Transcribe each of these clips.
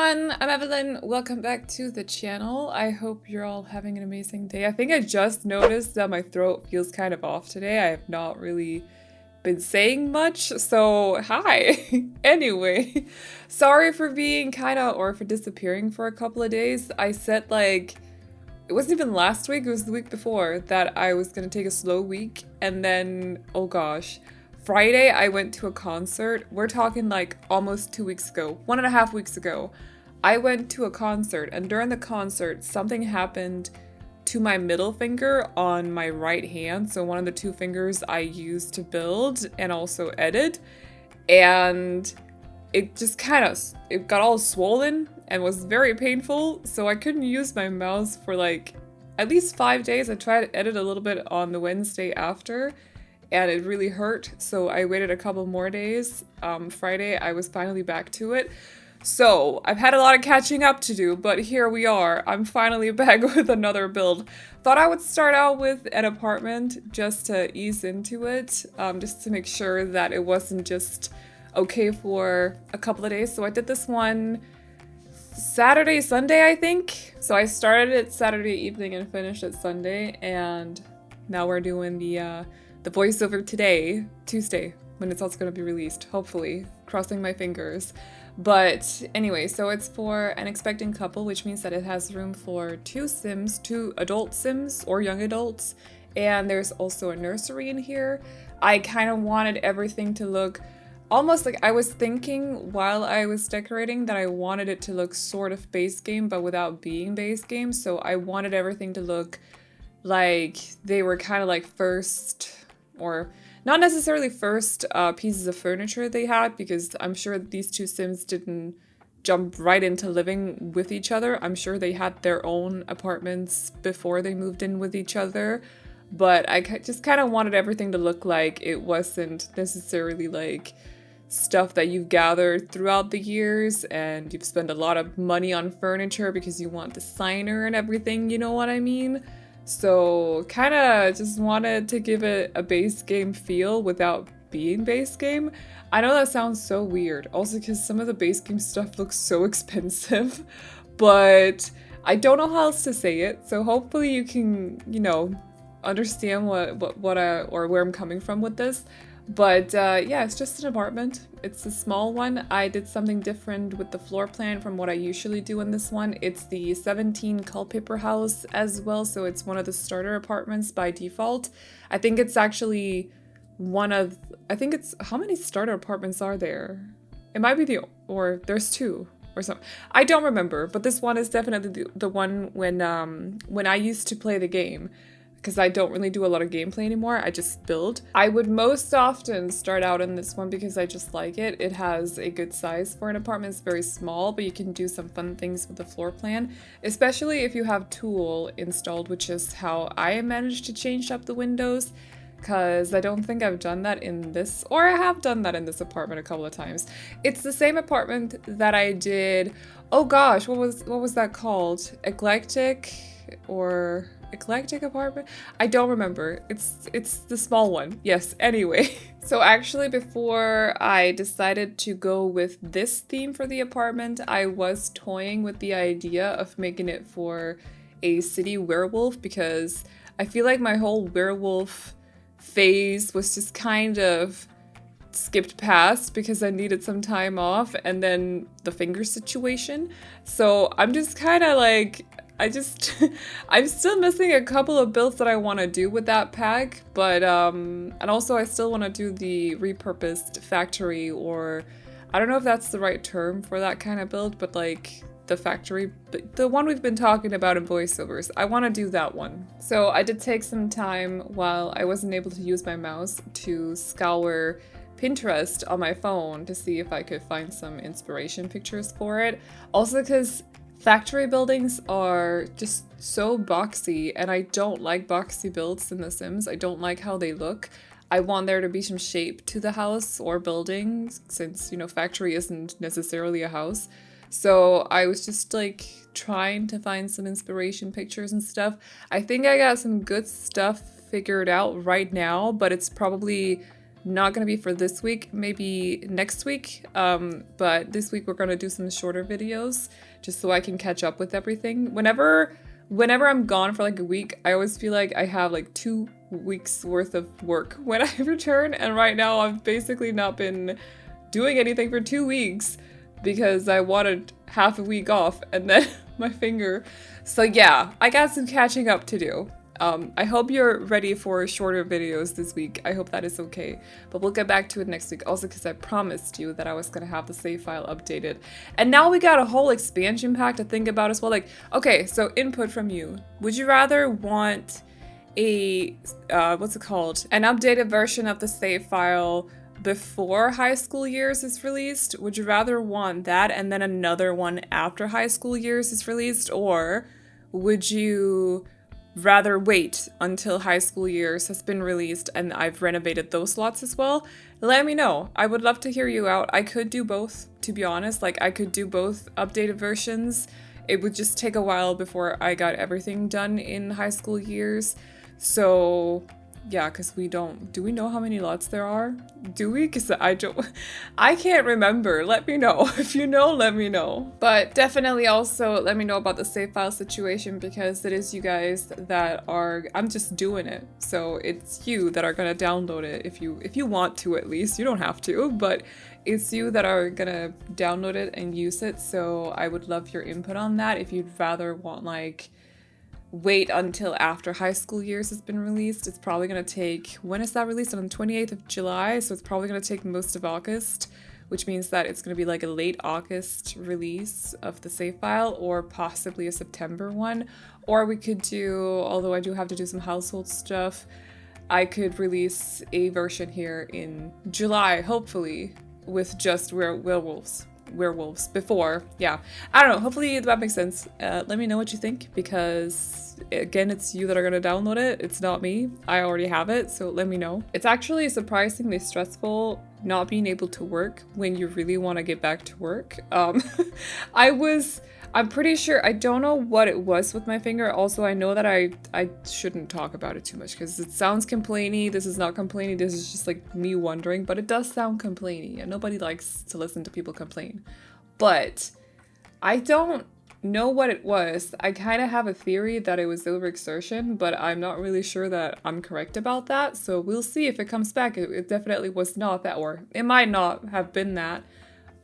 everyone, I'm Aveline. Welcome back to the channel. I hope you're all having an amazing day. I think I just noticed that my throat feels kind of off today. I have not really been saying much, so hi. Anyway, sorry for being for disappearing for a couple of days. I said it wasn't even last week, it was the week before that I was gonna take a slow week, and then, oh gosh, Friday, I went to a concert. We're talking like almost 2 weeks ago, 1.5 weeks ago. I went to a concert, and during the concert, something happened to my middle finger on my right hand. So one of the two fingers I use to build and also edit. And it just it got all swollen and was very painful. So I couldn't use my mouse for like at least 5 days. I tried to edit a little bit on the Wednesday after, and it really hurt, so I waited a couple more days. Friday, I was finally back to it. So, I've had a lot of catching up to do, but here we are. I'm finally back with another build. Thought I would start out with an apartment just to ease into it, just to make sure that it wasn't just okay for a couple of days. So I did this one Saturday, Sunday, I think. So I started it Saturday evening and finished it Sunday, and now we're doing the voiceover today, Tuesday, when it's also going to be released, hopefully, crossing my fingers. But anyway, so it's for an expecting couple, which means that it has room for two adult Sims or young adults, and there's also a nursery in here. I kind of wanted everything to look almost like, I was thinking while I was decorating that I wanted it to look sort of base game, but without being base game. So I wanted everything to look like they were kind of like first, or not necessarily first pieces of furniture they had, because I'm sure these two Sims didn't jump right into living with each other. I'm sure they had their own apartments before they moved in with each other, but I just kind of wanted everything to look like it wasn't necessarily like stuff that you've gathered throughout the years and you've spent a lot of money on furniture because you want designer and everything, you know what I mean? So kind of just wanted to give it a base game feel without being base game. I know that sounds so weird, also because some of the base game stuff looks so expensive, but I don't know how else to say it. So hopefully you can, understand or where I'm coming from with this. But yeah, it's just an apartment. It's a small one. I did something different with the floor plan from what I usually do in this one. It's the 17 Culpepper House as well, so it's one of the starter apartments by default. I think it's actually how many starter apartments are there? It might be or there's two or something. I don't remember, but this one is definitely the one when I used to play the game, because I don't really do a lot of gameplay anymore, I just build. I would most often start out in this one because I just like it. It has a good size for an apartment. It's very small, but you can do some fun things with the floor plan, especially if you have Tool installed, which is how I managed to change up the windows, because I don't think I've done that in this, or I have done that in this apartment a couple of times. It's the same apartment that I did, oh gosh, what was that called? Eclectic apartment? I don't remember. It's the small one. Yes, anyway. So actually, before I decided to go with this theme for the apartment, I was toying with the idea of making it for a city werewolf, because I feel like my whole werewolf phase was just kind of skipped past because I needed some time off, and then the finger situation. So I'm just kind of like, I'm still missing a couple of builds that I want to do with that pack, but, and also I still want to do the repurposed factory, or I don't know if that's the right term for that kind of build, but like the factory, the one we've been talking about in voiceovers. I want to do that one. So I did take some time while I wasn't able to use my mouse to scour Pinterest on my phone to see if I could find some inspiration pictures for it. Also because factory buildings are just so boxy, and I don't like boxy builds in The Sims. I don't like how they look. I want there to be some shape to the house or building, since, factory isn't necessarily a house. So I was just like trying to find some inspiration pictures and stuff. I think I got some good stuff figured out right now, but it's probably Not gonna be for this week, maybe next week. But this week we're gonna do some shorter videos just so I can catch up with everything. Whenever I'm gone for like a week, I always feel like I have like 2 weeks worth of work when I return, and right now I've basically not been doing anything for 2 weeks because I wanted half a week off and then my finger. So yeah, I got some catching up to do. I hope you're ready for shorter videos this week. I hope that is okay. But we'll get back to it next week also because I promised you that I was going to have the save file updated. And now we got a whole expansion pack to think about as well. Like, okay, so input from you. Would you rather want a, what's it called? An updated version of the save file before High School Years is released? Would you rather want that and then another one after High School Years is released? Or would you rather wait until High School Years has been released and I've renovated those slots as well? Let me know. I would love to hear you out. I could do both, to be honest. Like, I could do both updated versions. It would just take a while before I got everything done in High School Years. So yeah, because do we know how many lots there are? Do we? Because I can't remember. Let me know. If you know, let me know. But definitely also let me know about the save file situation because it is you guys that are, I'm just doing it. So it's you that are gonna download it if you want to at least. You don't have to, but it's you that are gonna download it and use it. So I would love your input on that if you'd rather want like wait until after High School Years has been released. It's probably going to take, when is that released? On the 28th of July, so it's probably going to take most of August, which means that it's going to be like a late August release of the save file or possibly a September one. Or we could do, although I do have to do some household stuff, I could release a version here in July, hopefully, with just werewolves before. Yeah, I don't know, hopefully that makes sense. Let me know what you think because again, it's you that are gonna download it. It's not me. I already have it, so let me know. It's actually surprisingly stressful not being able to work when you really want to get back to work. I'm pretty sure, I don't know what it was with my finger. Also, I know that I shouldn't talk about it too much because it sounds complainy. This is not complainy. This is just like me wondering, but it does sound complainy and nobody likes to listen to people complain. But I don't know what it was. I kind of have a theory that it was overexertion, but I'm not really sure that I'm correct about that. So we'll see if it comes back. It definitely was not that, or it might not have been that.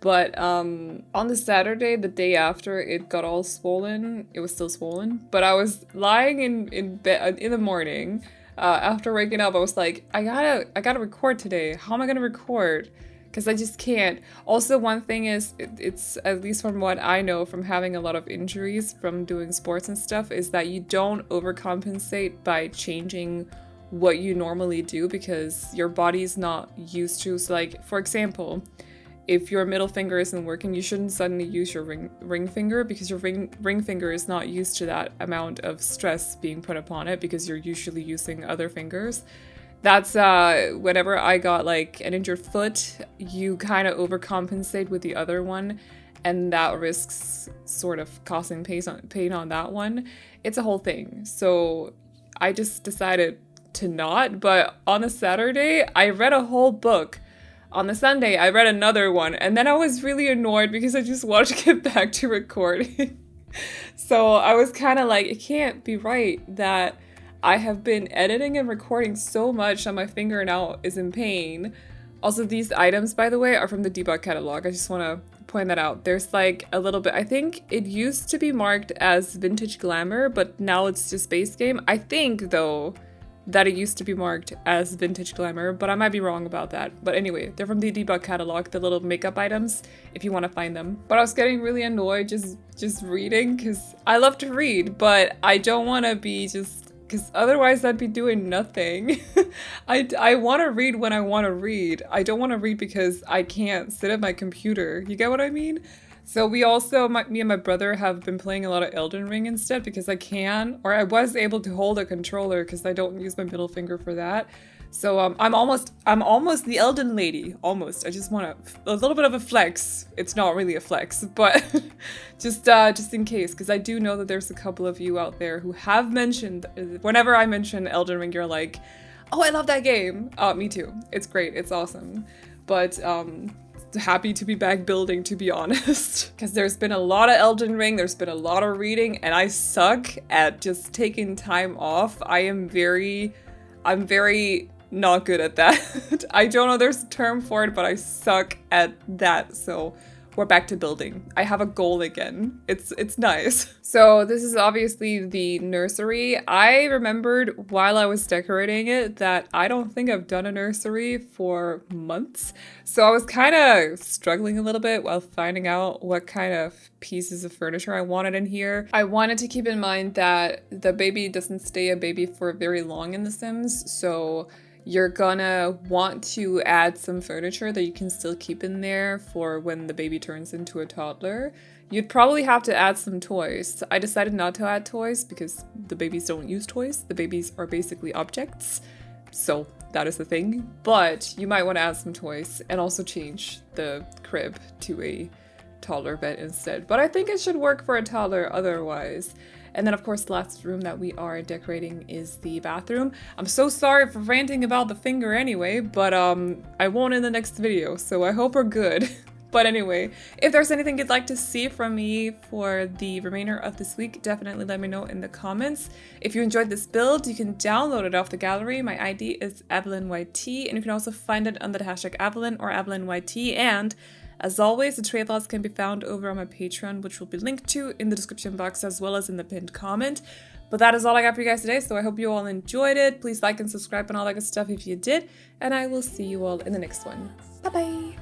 But on the Saturday, the day after it got all swollen, it was still swollen, but I was lying in bed in the morning after waking up. I was like, I gotta record today. How am I gonna record? Because I just can't. Also, one thing is, it's at least from what I know from having a lot of injuries from doing sports and stuff, is that you don't overcompensate by changing what you normally do because your body's not used to. So like, for example, if your middle finger isn't working, you shouldn't suddenly use your ring finger because your ring finger is not used to that amount of stress being put upon it because you're usually using other fingers. That's whenever I got like an injured foot, you kind of overcompensate with the other one and that risks sort of causing pain on that one. It's a whole thing. So I just decided to not, but on a Saturday, I read a whole book. On the Sunday, I read another one, and then I was really annoyed because I just wanted to get back to recording. So I was kind of like, it can't be right that I have been editing and recording so much that my finger now is in pain. Also, these items, by the way, are from the debug catalog. I just want to point that out. There's like a little bit, I think it used to be marked as Vintage Glamour, but now it's just base game. I think, though, that it used to be marked as Vintage Glamour, but I might be wrong about that. But anyway, they're from the debug catalog, the little makeup items, if you want to find them. But I was getting really annoyed just reading, because I love to read, but I don't want to be because otherwise I'd be doing nothing. I want to read when I want to read. I don't want to read because I can't sit at my computer. You get what I mean? So we also, me and my brother have been playing a lot of Elden Ring instead because I can, or I was able to hold a controller because I don't use my middle finger for that. So I'm almost the Elden lady, almost. I just want a little bit of a flex. It's not really a flex, but just in case, because I do know that there's a couple of you out there who have mentioned, whenever I mention Elden Ring, you're like, Oh, I love that game. Me too. It's great. It's awesome. But happy to be back building, to be honest. Because there's been a lot of Elden Ring, there's been a lot of reading, and I suck at just taking time off. I'm very not good at that. I don't know there's a term for it, but I suck at that, so we're back to building. I have a goal again. It's nice. So this is obviously the nursery. I remembered while I was decorating it that I don't think I've done a nursery for months. So I was kind of struggling a little bit while finding out what kind of pieces of furniture I wanted in here. I wanted to keep in mind that the baby doesn't stay a baby for very long in The Sims, so you're gonna want to add some furniture that you can still keep in there for when the baby turns into a toddler. You'd probably have to add some toys. I decided not to add toys because the babies don't use toys. The babies are basically objects. So that is the thing. But you might want to add some toys and also change the crib to a toddler bed instead. But I think it should work for a toddler otherwise. And then of course the last room that we are decorating is the bathroom. I'm so sorry for ranting about the finger anyway, but I won't in the next video, so I hope we're good. But anyway, if there's anything you'd like to see from me for the remainder of this week, definitely let me know in the comments. If you enjoyed this build, you can download it off the gallery. My ID is AvelineYT, and you can also find it under the hashtag Aveline or AvelineYT. And as always, the trade lots can be found over on my Patreon, which will be linked to in the description box as well as in the pinned comment. But that is all I got for you guys today, so I hope you all enjoyed it. Please like and subscribe and all that good stuff if you did, and I will see you all in the next one. Bye-bye!